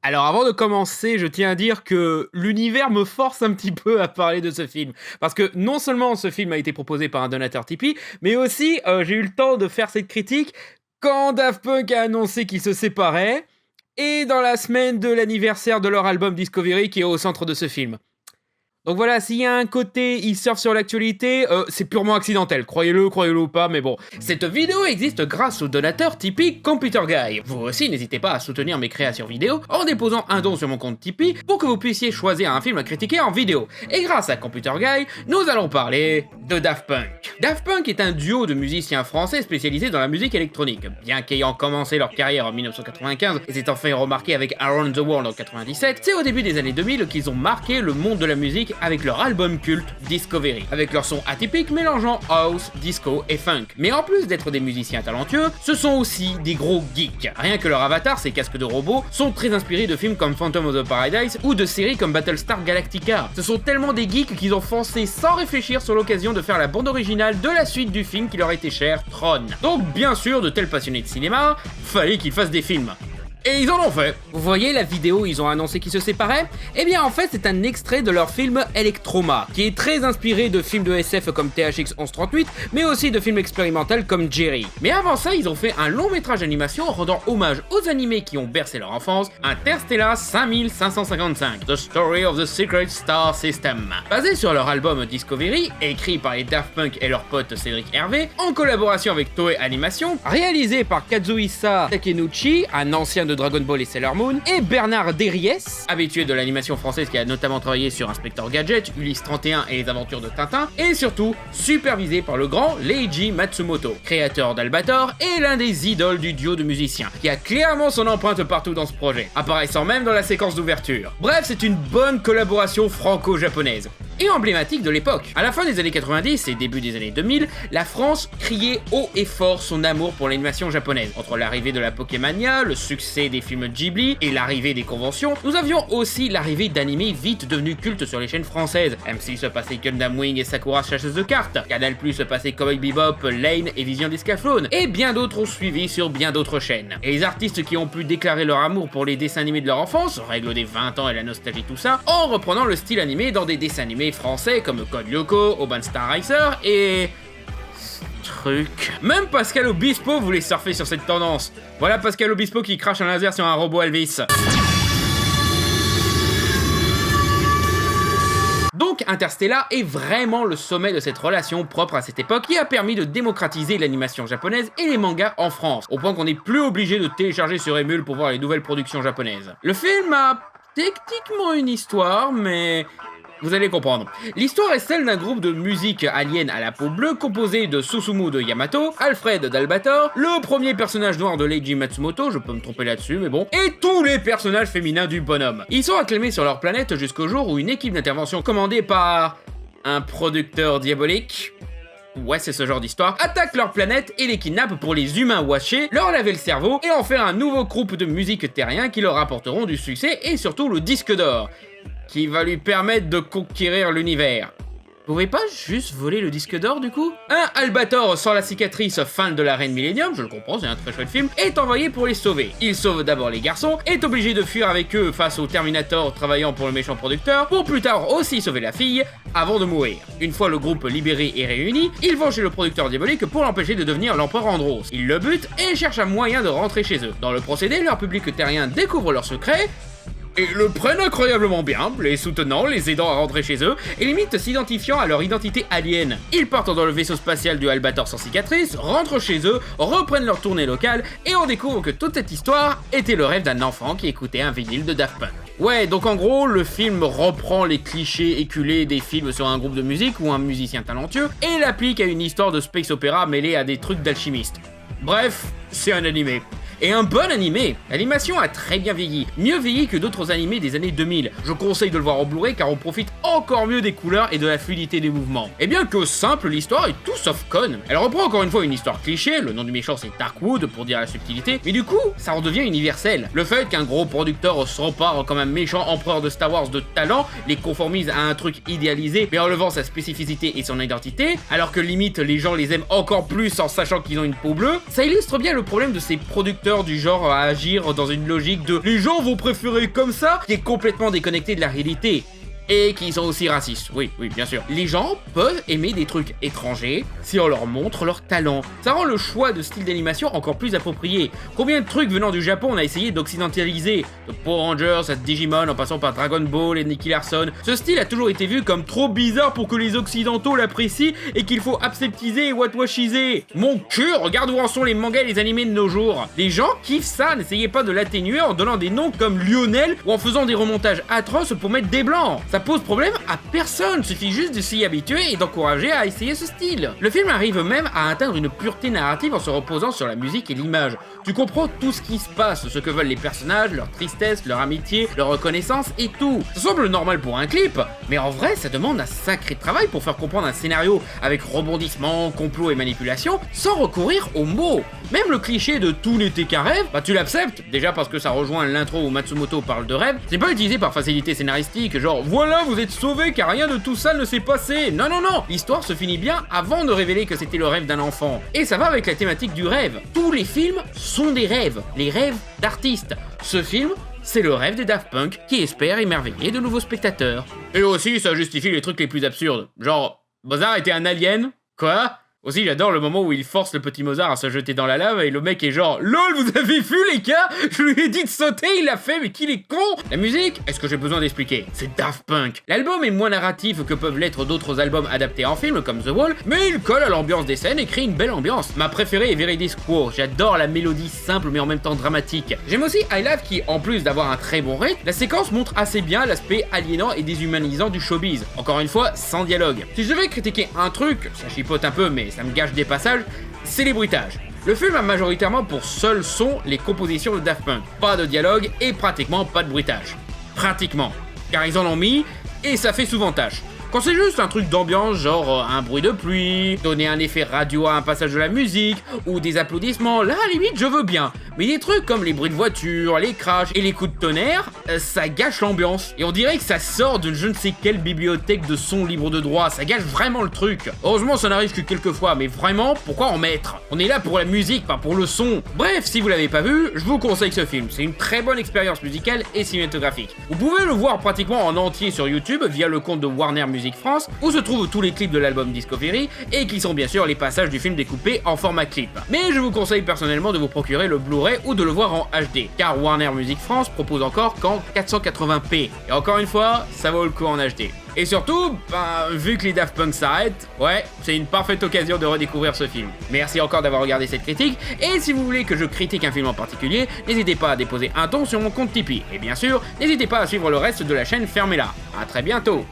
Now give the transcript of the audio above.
Alors avant de commencer, je tiens à dire que l'univers me force un petit peu à parler de ce film. Parce que non seulement ce film a été proposé par un donateur Tipeee, mais aussi j'ai eu le temps de faire cette critique quand Daft Punk a annoncé qu'ils se séparaient, et dans la semaine de l'anniversaire de leur album Discovery qui est au centre de ce film. Donc voilà, s'il y a un côté, il surfe sur l'actualité, c'est purement accidentel, croyez-le ou pas, mais bon. Cette vidéo existe grâce au donateur Tipeee Computer Guy. Vous aussi, n'hésitez pas à soutenir mes créations vidéo en déposant un don sur mon compte Tipeee pour que vous puissiez choisir un film à critiquer en vidéo. Et grâce à Computer Guy, nous allons parler de Daft Punk. Daft Punk est un duo de musiciens français spécialisés dans la musique électronique. Bien qu'ayant commencé leur carrière en 1995 et s'étant fait remarquer avec Around the World en 97, c'est au début des années 2000 qu'ils ont marqué le monde de la musique avec leur album culte Discovery, avec leur son atypique mélangeant house, disco et funk. Mais en plus d'être des musiciens talentueux, ce sont aussi des gros geeks. Rien que leur avatar, ces casques de robots, sont très inspirés de films comme Phantom of the Paradise ou de séries comme Battlestar Galactica. Ce sont tellement des geeks qu'ils ont foncé sans réfléchir sur l'occasion de faire la bande originale de la suite du film qui leur était cher, Tron. Donc bien sûr, de tels passionnés de cinéma, fallait qu'ils fassent des films. Et ils en ont fait. Vous voyez la vidéo où ils ont annoncé qu'ils se séparaient? Eh bien en fait c'est un extrait de leur film Electroma, qui est très inspiré de films de SF comme THX 1138, mais aussi de films expérimentaux comme Jerry. Mais avant ça, ils ont fait un long métrage d'animation rendant hommage aux animés qui ont bercé leur enfance, Interstellar 5555, The Story of the Secret Star System. Basé sur leur album Discovery, écrit par les Daft Punk et leur pote Cédric Hervé, en collaboration avec Toei Animation, réalisé par Kazuhisa Takenouchi, un ancien de Dragon Ball et Sailor Moon, et Bernard Derriès, habitué de l'animation française qui a notamment travaillé sur Inspector Gadget, Ulysse 31 et les aventures de Tintin, et surtout supervisé par le grand Leiji Matsumoto, créateur d'Albator et l'un des idoles du duo de musiciens, qui a clairement son empreinte partout dans ce projet, apparaissant même dans la séquence d'ouverture. Bref, c'est une bonne collaboration franco-japonaise et emblématique de l'époque. À la fin des années 90 et début des années 2000, la France criait haut et fort son amour pour l'animation japonaise. Entre l'arrivée de la Pokémania, le succès des films Ghibli et l'arrivée des conventions, nous avions aussi l'arrivée d'animés vite devenus cultes sur les chaînes françaises. M6 se passait Gundam Wing et Sakura chasseuse de cartes, Canal+ se passait Cowboy Bebop, Lane et Vision Discaflone, et bien d'autres ont suivi sur bien d'autres chaînes. Et les artistes qui ont pu déclarer leur amour pour les dessins animés de leur enfance, règle des 20 ans et la nostalgie tout ça, en reprenant le style animé dans des dessins animés français comme Code Lyoko, Urban Star Racer et... truc. Même Pascal Obispo voulait surfer sur cette tendance. Voilà Pascal Obispo qui crache un laser sur un robot Elvis. Donc Interstellar est vraiment le sommet de cette relation propre à cette époque qui a permis de démocratiser l'animation japonaise et les mangas en France, au point qu'on n'est plus obligé de télécharger sur Emule pour voir les nouvelles productions japonaises. Le film a techniquement une histoire, mais... vous allez comprendre. L'histoire est celle d'un groupe de musique alien à la peau bleue composé de Susumu de Yamato, Alfred d'Albator, le premier personnage noir de Leiji Matsumoto, je peux me tromper là-dessus mais bon, et tous les personnages féminins du bonhomme. Ils sont acclamés sur leur planète jusqu'au jour où une équipe d'intervention commandée par... un producteur diabolique... ouais, c'est ce genre d'histoire, attaque leur planète et les kidnappe pour les humains washés, leur laver le cerveau et en faire un nouveau groupe de musique terrien qui leur apporteront du succès et surtout le disque d'or, qui va lui permettre de conquérir l'univers. Vous pouvez pas juste voler le disque d'or du coup? Un Albator sans la cicatrice, fan de la Reine Millennium, je le comprends, c'est un très chouette film, est envoyé pour les sauver. Il sauve d'abord les garçons, est obligé de fuir avec eux face au Terminator travaillant pour le méchant producteur, pour plus tard aussi sauver la fille, avant de mourir. Une fois le groupe libéré et réuni, ils vont chez le producteur diabolique pour l'empêcher de devenir l'empereur Andros. Ils le butent et cherchent un moyen de rentrer chez eux. Dans le procédé, leur public terrien découvre leurs secrets, et le prennent incroyablement bien, les soutenant, les aidant à rentrer chez eux, et limite s'identifiant à leur identité alien. Ils partent dans le vaisseau spatial du Albator sans cicatrice, rentrent chez eux, reprennent leur tournée locale, et on découvre que toute cette histoire était le rêve d'un enfant qui écoutait un vinyle de Daft Punk. Ouais, donc en gros, le film reprend les clichés éculés des films sur un groupe de musique ou un musicien talentueux, et l'applique à une histoire de space opéra mêlée à des trucs d'alchimiste. Bref, c'est un animé. Et un bon animé. L'animation a très bien vieilli, mieux vieilli que d'autres animés des années 2000. Je conseille de le voir en Blu-ray car on profite encore mieux des couleurs et de la fluidité des mouvements. Et bien que simple, l'histoire est tout sauf conne. Elle reprend encore une fois une histoire cliché, le nom du méchant c'est Darkwood pour dire la subtilité, mais du coup, ça redevient universel. Le fait qu'un gros producteur s'empare comme un méchant empereur de Star Wars de talent, les conformise à un truc idéalisé, mais en enlevant sa spécificité et son identité, alors que limite les gens les aiment encore plus en sachant qu'ils ont une peau bleue, ça illustre bien le problème de ces producteurs acteurs du genre à agir dans une logique de les gens vont préférer comme ça, qui est complètement déconnecté de la réalité. Et qui sont aussi racistes, oui, bien sûr. Les gens peuvent aimer des trucs étrangers si on leur montre leur talent. Ça rend le choix de style d'animation encore plus approprié. Combien de trucs venant du Japon on a essayé d'occidentaliser? De Power Rangers à Digimon en passant par Dragon Ball et Nicky Larson. Ce style a toujours été vu comme trop bizarre pour que les occidentaux l'apprécient et qu'il faut aseptiser et watwashiser. Mon cul, regarde où en sont les mangas et les animés de nos jours. Les gens kiffent ça, n'essayez pas de l'atténuer en donnant des noms comme Lionel ou en faisant des remontages atroces pour mettre des blancs. Ça pose problème à personne, suffit juste de s'y habituer et d'encourager à essayer ce style. Le film arrive même à atteindre une pureté narrative en se reposant sur la musique et l'image. Tu comprends tout ce qui se passe, ce que veulent les personnages, leur tristesse, leur amitié, leur reconnaissance et tout. Ça semble normal pour un clip, mais en vrai ça demande un sacré travail pour faire comprendre un scénario avec rebondissement, complot et manipulation sans recourir aux mots. Même le cliché de tout n'était qu'un rêve, bah tu l'acceptes, déjà parce que ça rejoint l'intro où Matsumoto parle de rêve, c'est pas utilisé par facilité scénaristique, genre voilà vous êtes sauvés car rien de tout ça ne s'est passé. Non, l'histoire se finit bien avant de révéler que c'était le rêve d'un enfant. Et ça va avec la thématique du rêve. Tous les films sont des rêves, les rêves d'artistes. Ce film, c'est le rêve des Daft Punk qui espère émerveiller de nouveaux spectateurs. Et aussi, ça justifie les trucs les plus absurdes. Genre, Mozart était un alien? Quoi? Aussi, j'adore le moment où il force le petit Mozart à se jeter dans la lave et le mec est genre LOL, vous avez vu les gars? Je lui ai dit de sauter, il l'a fait, mais qu'il est con! La musique, est-ce que j'ai besoin d'expliquer? C'est Daft Punk. L'album est moins narratif que peuvent l'être d'autres albums adaptés en film comme The Wall, mais il colle à l'ambiance des scènes et crée une belle ambiance. Ma préférée est Veridis Quo, j'adore la mélodie simple mais en même temps dramatique. J'aime aussi I Love qui, en plus d'avoir un très bon rythme, la séquence montre assez bien l'aspect aliénant et déshumanisant du showbiz. Encore une fois, sans dialogue. Si je devais critiquer un truc, ça chipote un peu mais ça me gâche des passages, c'est les bruitages. Le film a majoritairement pour seul son les compositions de Daft Punk. Pas de dialogue et pratiquement pas de bruitage. Pratiquement. Car ils en ont mis et ça fait souvent tâche. Quand c'est juste un truc d'ambiance, genre un bruit de pluie, donner un effet radio à un passage de la musique, ou des applaudissements, là à la limite je veux bien. Mais des trucs comme les bruits de voiture, les crashs et les coups de tonnerre, ça gâche l'ambiance. Et on dirait que ça sort de je ne sais quelle bibliothèque de sons libre de droit, ça gâche vraiment le truc. Heureusement ça n'arrive que quelques fois, mais vraiment, pourquoi en mettre? On est là pour la musique, pas pour le son. Bref, si vous l'avez pas vu, je vous conseille ce film. C'est une très bonne expérience musicale et cinématographique. Vous pouvez le voir pratiquement en entier sur YouTube via le compte de Warner Music France, où se trouvent tous les clips de l'album Discovery, et qui sont bien sûr les passages du film découpés en format clip. Mais je vous conseille personnellement de vous procurer le Blu-ray ou de le voir en HD, car Warner Music France propose encore qu'en 480p. Et encore une fois, ça vaut le coup en HD. Et surtout, vu que les Daft Punk s'arrêtent, ouais, c'est une parfaite occasion de redécouvrir ce film. Merci encore d'avoir regardé cette critique, et si vous voulez que je critique un film en particulier, n'hésitez pas à déposer un ton sur mon compte Tipeee. Et bien sûr, n'hésitez pas à suivre le reste de la chaîne Fermez-la. A très bientôt.